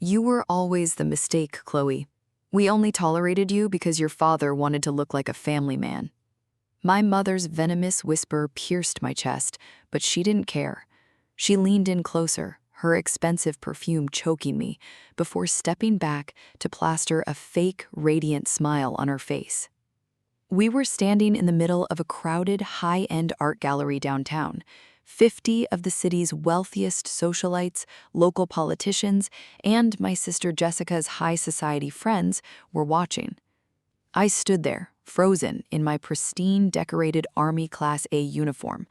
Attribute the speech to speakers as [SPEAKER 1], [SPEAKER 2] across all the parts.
[SPEAKER 1] You were always the mistake, Chloe. We only tolerated you because your father wanted to look like a family man. My mother's venomous whisper pierced my chest, but she didn't care. She leaned in closer, her expensive perfume choking me, before stepping back to plaster a fake, radiant smile on her face. We were standing in the middle of a crowded, high-end art gallery downtown. 50 of the city's wealthiest socialites, local politicians, and my sister Jessica's high society friends were watching. I stood there, frozen in my pristine, decorated Army Class A uniform.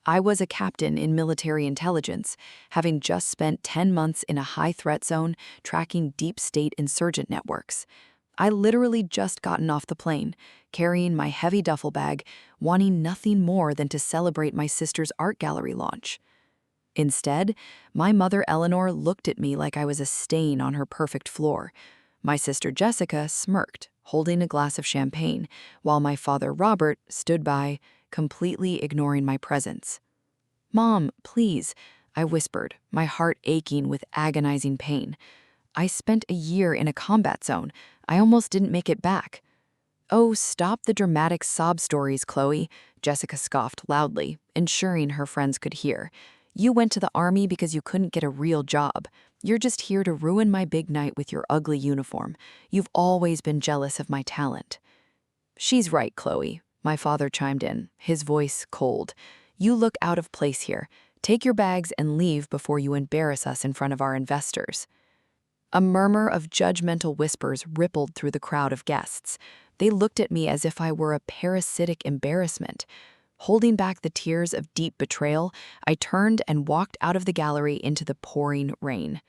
[SPEAKER 1] I was a captain in military intelligence, having just spent 10 months in a high-threat zone tracking deep state insurgent networks. I literally just gotten off the plane, carrying my heavy duffel bag, wanting nothing more than to celebrate my sister's art gallery launch. Instead, my mother Eleanor looked at me like I was a stain on her perfect floor. My sister Jessica smirked, holding a glass of champagne, while my father Robert stood by, completely ignoring my presence. "Mom, please," I whispered, my heart aching with agonizing pain. "I spent a year in a combat zone. I almost didn't make it back." "Oh, stop the dramatic sob stories, Chloe," Jessica scoffed loudly, ensuring her friends could hear. "You went to the army because you couldn't get a real job. You're just here to ruin my big night with your ugly uniform. You've always been jealous of my talent." "She's right, Chloe," my father chimed in, his voice cold. "You look out of place here. Take your bags and leave before you embarrass us in front of our investors." A murmur of judgmental whispers rippled through the crowd of guests. They looked at me as if I were a parasitic embarrassment. Holding back the tears of deep betrayal, I turned and walked out of the gallery into the pouring rain.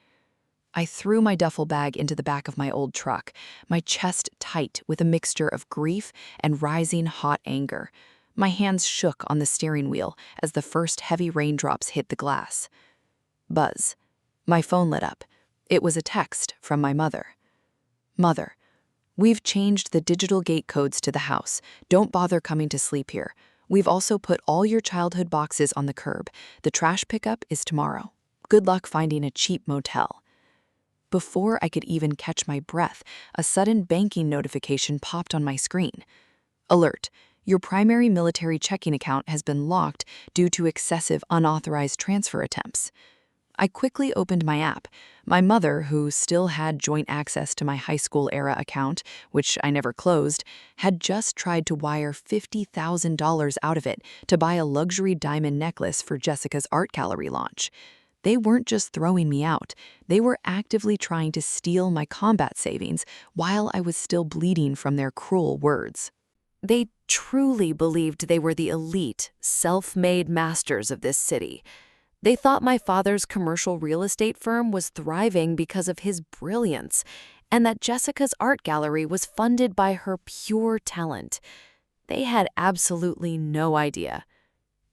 [SPEAKER 1] I threw my duffel bag into the back of my old truck, my chest tight with a mixture of grief and rising hot anger. My hands shook on the steering wheel as the first heavy raindrops hit the glass. Buzz. My phone lit up. It was a text from my mother. "Mother, we've changed the digital gate codes to the house. Don't bother coming to sleep here. We've also put all your childhood boxes on the curb. The trash pickup is tomorrow. Good luck finding a cheap motel." Before I could even catch my breath, a sudden banking notification popped on my screen. "Alert. Your primary military checking account has been locked due to excessive unauthorized transfer attempts." I quickly opened my app. My mother, who still had joint access to my high school-era account, which I never closed, had just tried to wire $50,000 out of it to buy a luxury diamond necklace for Jessica's art gallery launch. They weren't just throwing me out. They were actively trying to steal my combat savings while I was still bleeding from their cruel words. They truly believed they were the elite, self-made masters of this city. They thought my father's commercial real estate firm was thriving because of his brilliance, and that Jessica's art gallery was funded by her pure talent. They had absolutely no idea.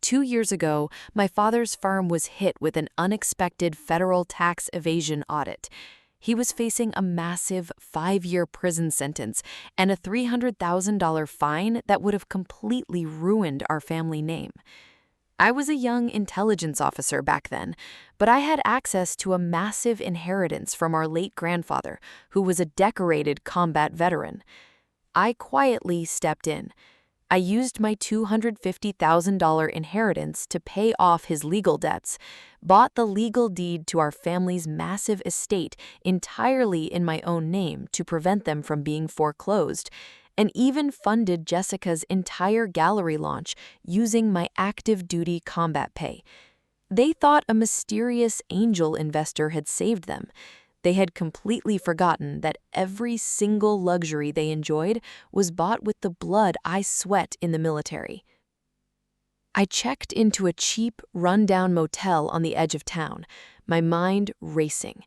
[SPEAKER 1] 2 years ago, my father's firm was hit with an unexpected federal tax evasion audit. He was facing a massive 5-year prison sentence and a $300,000 fine that would have completely ruined our family name. I was a young intelligence officer back then, but I had access to a massive inheritance from our late grandfather, who was a decorated combat veteran. I quietly stepped in. I used my $250,000 inheritance to pay off his legal debts, bought the legal deed to our family's massive estate entirely in my own name to prevent them from being foreclosed, and even funded Jessica's entire gallery launch using my active duty combat pay. They thought a mysterious angel investor had saved them. They had completely forgotten that every single luxury they enjoyed was bought with the blood I sweat in the military. I checked into a cheap, run-down motel on the edge of town, my mind racing.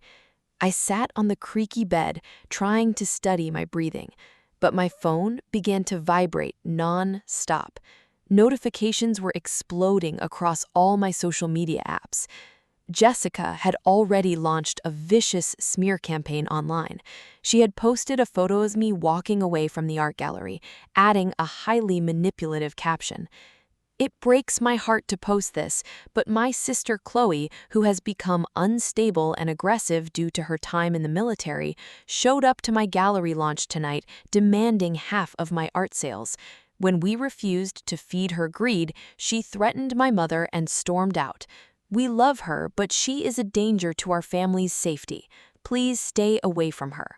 [SPEAKER 1] I sat on the creaky bed, trying to study my breathing. But my phone began to vibrate non-stop. Notifications were exploding across all my social media apps. Jessica had already launched a vicious smear campaign online. She had posted a photo of me walking away from the art gallery, adding a highly manipulative caption.
[SPEAKER 2] It breaks my heart to post this, but my sister Chloe, who has become unstable and aggressive due to her time in the military, showed up to my gallery launch tonight demanding half of my art sales. When we refused to feed her greed, she threatened my mother and stormed out. We love her, but she is a danger to our family's safety. Please stay away from her.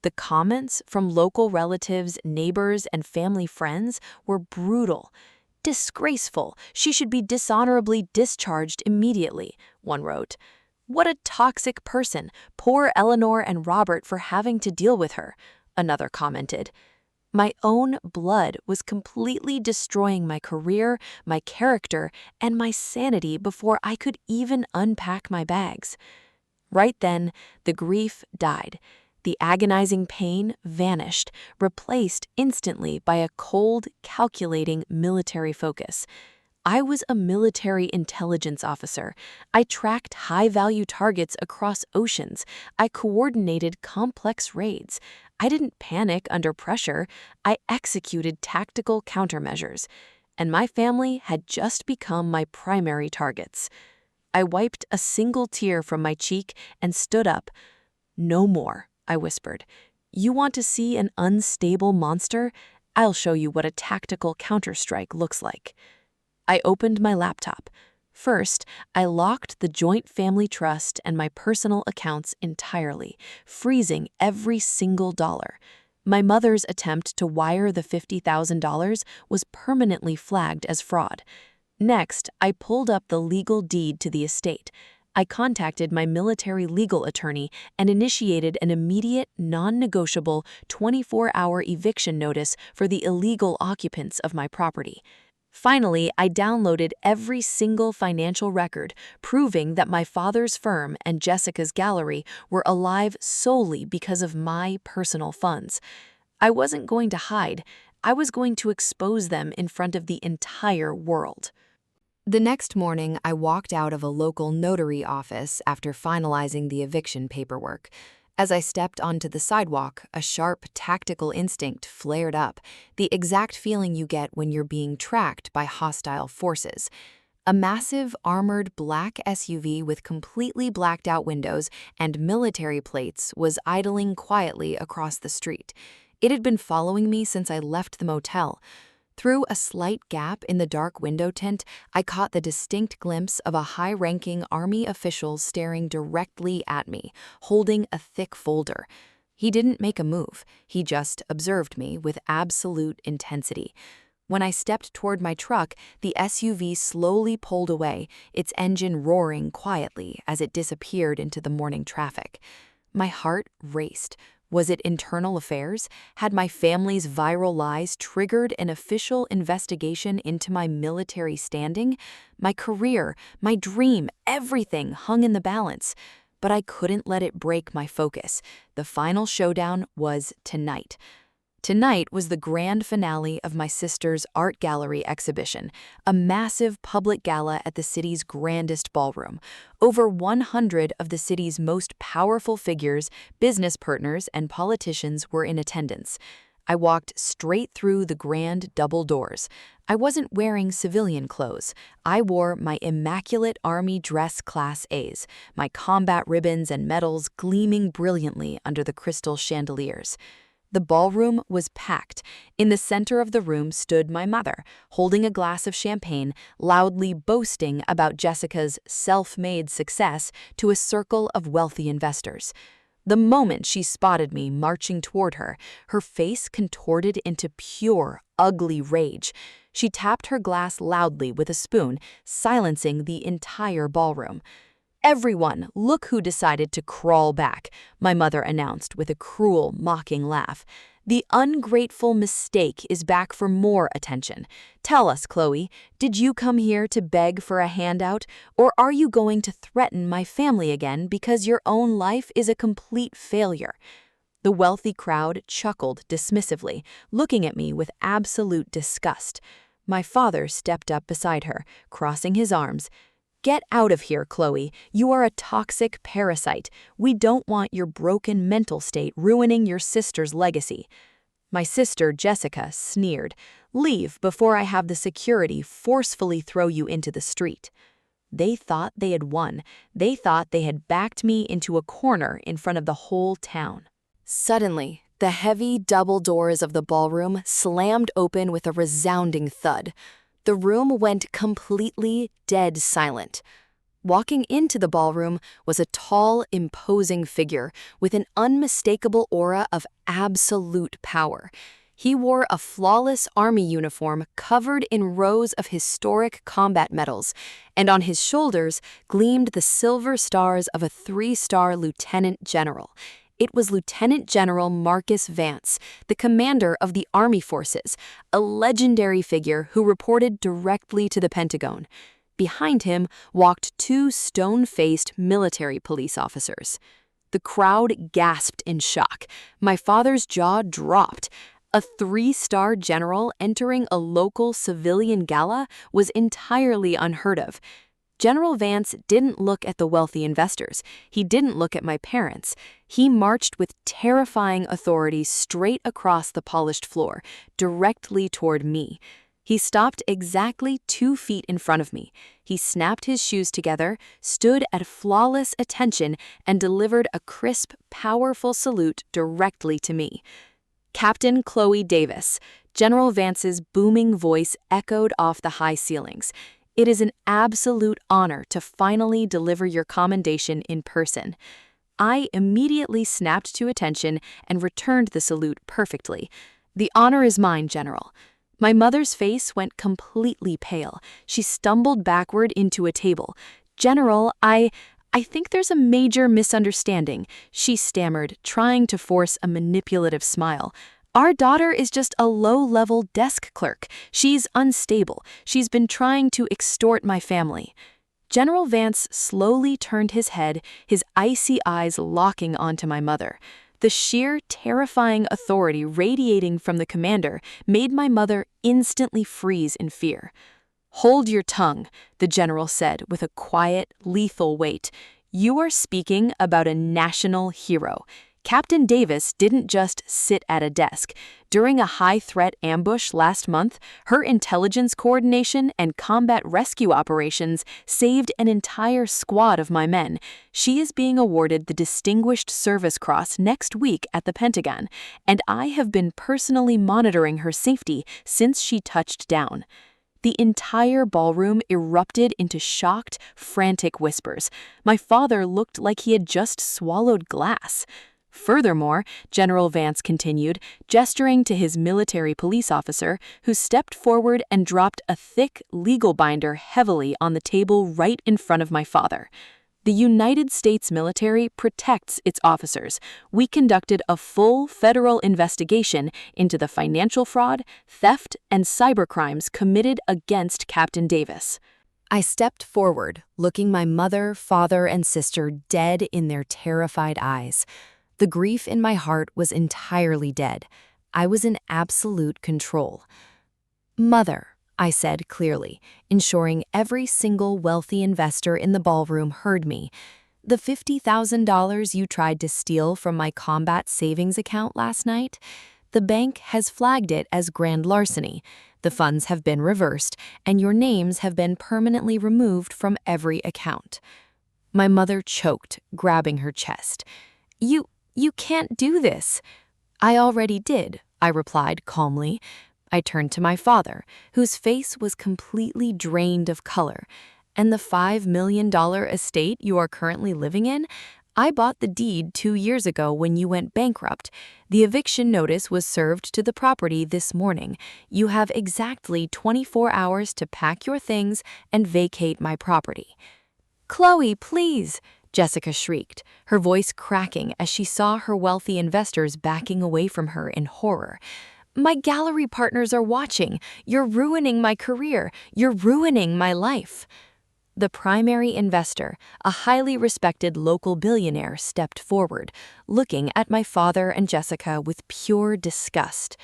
[SPEAKER 2] The comments from local relatives, neighbors, and family friends were brutal. Disgraceful. She should be dishonorably discharged immediately, one wrote. What a toxic person. Poor Eleanor and Robert for having to deal with her, another commented. My own blood was completely destroying my career, my character, and my sanity before I could even unpack my bags. Right then, the grief died. The agonizing pain vanished, replaced instantly by a cold, calculating military focus. I was a military intelligence officer. I tracked high-value targets across oceans. I coordinated complex raids. I didn't panic under pressure. I executed tactical countermeasures. And my family had just become my primary targets. I wiped a single tear from my cheek and stood up. No more, I whispered. You want to see an unstable monster? I'll show you what a tactical counterstrike looks like. I opened my laptop. First, I locked the joint family trust and my personal accounts entirely, freezing every single dollar. My mother's attempt to wire the $50,000 was permanently flagged as fraud. Next, I pulled up the legal deed to the estate. I contacted my military legal attorney and initiated an immediate, non-negotiable 24-hour eviction notice for the illegal occupants of my property. Finally, I downloaded every single financial record, proving that my father's firm and Jessica's gallery were alive solely because of my personal funds. I wasn't going to hide. I was going to expose them in front of the entire world.
[SPEAKER 1] The next morning, I walked out of a local notary office after finalizing the eviction paperwork. As I stepped onto the sidewalk, a sharp, tactical instinct flared up, the exact feeling you get when you're being tracked by hostile forces. A massive, armored black SUV with completely blacked-out windows and military plates was idling quietly across the street. It had been following me since I left the motel. Through a slight gap in the dark window tint, I caught the distinct glimpse of a high-ranking Army official staring directly at me, holding a thick folder. He didn't make a move. He just observed me with absolute intensity. When I stepped toward my truck, the SUV slowly pulled away, its engine roaring quietly as it disappeared into the morning traffic. My heart raced. Was it internal affairs? Had my family's viral lies triggered an official investigation into my military standing? My career, my dream, everything hung in the balance. But I couldn't let it break my focus. The final showdown was tonight. Tonight was the grand finale of my sister's art gallery exhibition, a massive public gala at the city's grandest ballroom. Over 100 of the city's most powerful figures, business partners, and politicians were in attendance. I walked straight through the grand double doors. I wasn't wearing civilian clothes. I wore my immaculate Army dress Class A's, my combat ribbons and medals gleaming brilliantly under the crystal chandeliers. The ballroom was packed. In the center of the room stood my mother, holding a glass of champagne, loudly boasting about Jessica's self-made success to a circle of wealthy investors. The moment she spotted me marching toward her, her face contorted into pure, ugly rage. She tapped her glass loudly with a spoon, silencing the entire ballroom. "Everyone, look who decided to crawl back," my mother announced with a cruel, mocking laugh. "The ungrateful mistake is back for more attention. Tell us, Chloe, did you come here to beg for a handout, or are you going to threaten my family again because your own life is a complete failure?" The wealthy crowd chuckled dismissively, looking at me with absolute disgust. My father stepped up beside her, crossing his arms. "Get out of here, Chloe. You are a toxic parasite. We don't want your broken mental state ruining your sister's legacy." My sister, Jessica, sneered.
[SPEAKER 2] Leave before I have the security forcefully throw you into the street." They thought they had won. They thought they had backed me into a corner in front of the whole town. Suddenly, the heavy double doors of the ballroom slammed open with a resounding thud. The room went completely dead silent. Walking into the ballroom was a tall, imposing figure with an unmistakable aura of absolute power. He wore a flawless army uniform covered in rows of historic combat medals, and on his shoulders gleamed the silver stars of a 3-star lieutenant general. It was Lieutenant General Marcus Vance, the commander of the Army Forces, a legendary figure who reported directly to the Pentagon. Behind him walked 2 stone-faced military police officers. The crowd gasped in shock. My father's jaw dropped. A 3-star general entering a local civilian gala was entirely unheard of. General Vance didn't look at the wealthy investors. He didn't look at my parents. He marched with terrifying authority straight across the polished floor, directly toward me. He stopped exactly 2 feet in front of me. He snapped his shoes together, stood at flawless attention, and delivered a crisp, powerful salute directly to me. "Captain Chloe Davis," General Vance's booming voice echoed off the high ceilings. "It is an absolute honor to finally deliver your commendation in person." I immediately snapped to attention and returned the salute perfectly. "The honor is mine, General." My mother's face went completely pale. She stumbled backward into a table. "General, I think there's a major misunderstanding," she stammered, trying to force a manipulative smile. "Our daughter is just a low-level desk clerk. She's unstable. She's been trying to extort my family." General Vance slowly turned his head, his icy eyes locking onto my mother. The sheer, terrifying authority radiating from the commander made my mother instantly freeze in fear. "Hold your tongue," the general said with a quiet, lethal weight. "You are speaking about a national hero. Captain Davis didn't just sit at a desk. During a high-threat ambush last month, her intelligence coordination and combat rescue operations saved an entire squad of my men. She is being awarded the Distinguished Service Cross next week at the Pentagon, and I have been personally monitoring her safety since she touched down." The entire ballroom erupted into shocked, frantic whispers. My father looked like he had just swallowed glass. Furthermore, General Vance continued, gesturing to his military police officer, who stepped forward and dropped a thick legal binder heavily on the table right in front of my father. "The United States military protects its officers. We conducted a full federal investigation into the financial fraud, theft, and cybercrimes committed against Captain Davis." I stepped forward, looking my mother, father, and sister dead in their terrified eyes. The grief in my heart was entirely dead. I was in absolute control. "Mother," I said clearly, ensuring every single wealthy investor in the ballroom heard me, "the $50,000 you tried to steal from my combat savings account last night, the bank has flagged it as grand larceny. The funds have been reversed, and your names have been permanently removed from every account." My mother choked, grabbing her chest. You can't do this." "I already did," I replied calmly. I turned to my father, whose face was completely drained of color. "And the $5 million estate you are currently living in? I bought the deed 2 years ago when you went bankrupt. The eviction notice was served to the property this morning. You have exactly 24 hours to pack your things and vacate my property." "Chloe, please!" Jessica shrieked, her voice cracking as she saw her wealthy investors backing away from her in horror. "My gallery partners are watching. You're ruining my career. You're ruining my life." The primary investor, a highly respected local billionaire, stepped forward, looking at my father and Jessica with pure disgust.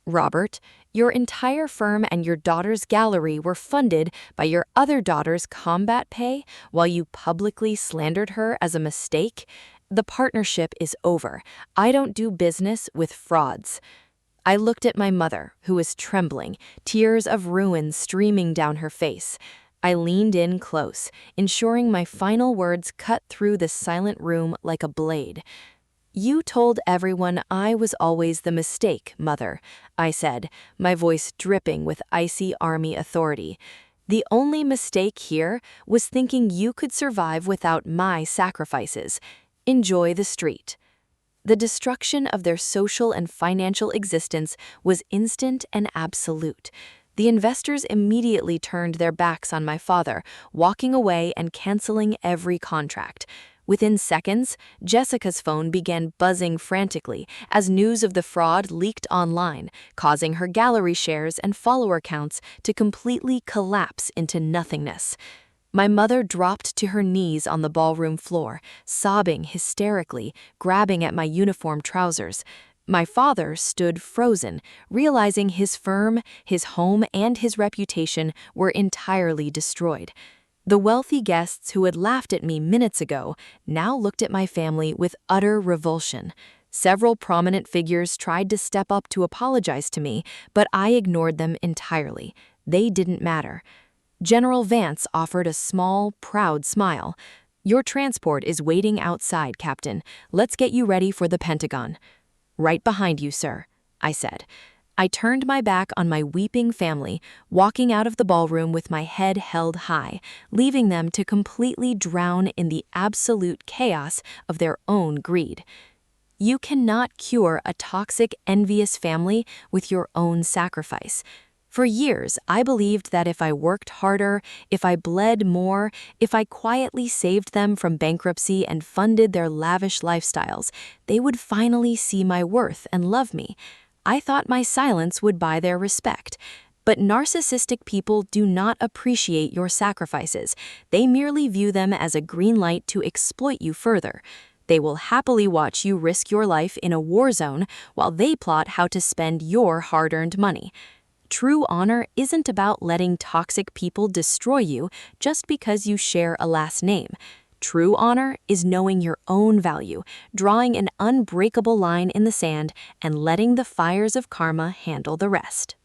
[SPEAKER 2] "Robert, your entire firm and your daughter's gallery were funded by your other daughter's combat pay while you publicly slandered her as a mistake. The partnership is over. I don't do business with frauds." I looked at my mother, who was trembling, tears of ruin streaming down her face. I leaned in close, ensuring my final words cut through the silent room like a blade. "You told everyone I was always the mistake, Mother," I said, my voice dripping with icy army authority. "The only mistake here was thinking you could survive without my sacrifices. Enjoy the street." The destruction of their social and financial existence was instant and absolute. The investors immediately turned their backs on my father, walking away and canceling every contract. Within seconds, Jessica's phone began buzzing frantically as news of the fraud leaked online, causing her gallery shares and follower counts to completely collapse into nothingness. My mother dropped to her knees on the ballroom floor, sobbing hysterically, grabbing at my uniform trousers. My father stood frozen, realizing his firm, his home, and his reputation were entirely destroyed. The wealthy guests who had laughed at me minutes ago now looked at my family with utter revulsion. Several prominent figures tried to step up to apologize to me, but I ignored them entirely. They didn't matter. General Vance offered a small, proud smile. "Your transport is waiting outside, Captain. Let's get you ready for the Pentagon." "Right behind you, sir," I said. I turned my back on my weeping family, walking out of the ballroom with my head held high, leaving them to completely drown in the absolute chaos of their own greed. You cannot cure a toxic, envious family with your own sacrifice. For years, I believed that if I worked harder, if I bled more, if I quietly saved them from bankruptcy and funded their lavish lifestyles, they would finally see my worth and love me. I thought my silence would buy their respect. But narcissistic people do not appreciate your sacrifices. They merely view them as a green light to exploit you further. They will happily watch you risk your life in a war zone while they plot how to spend your hard-earned money. True honor isn't about letting toxic people destroy you just because you share a last name. True honor is knowing your own value, drawing an unbreakable line in the sand, and letting the fires of karma handle the rest.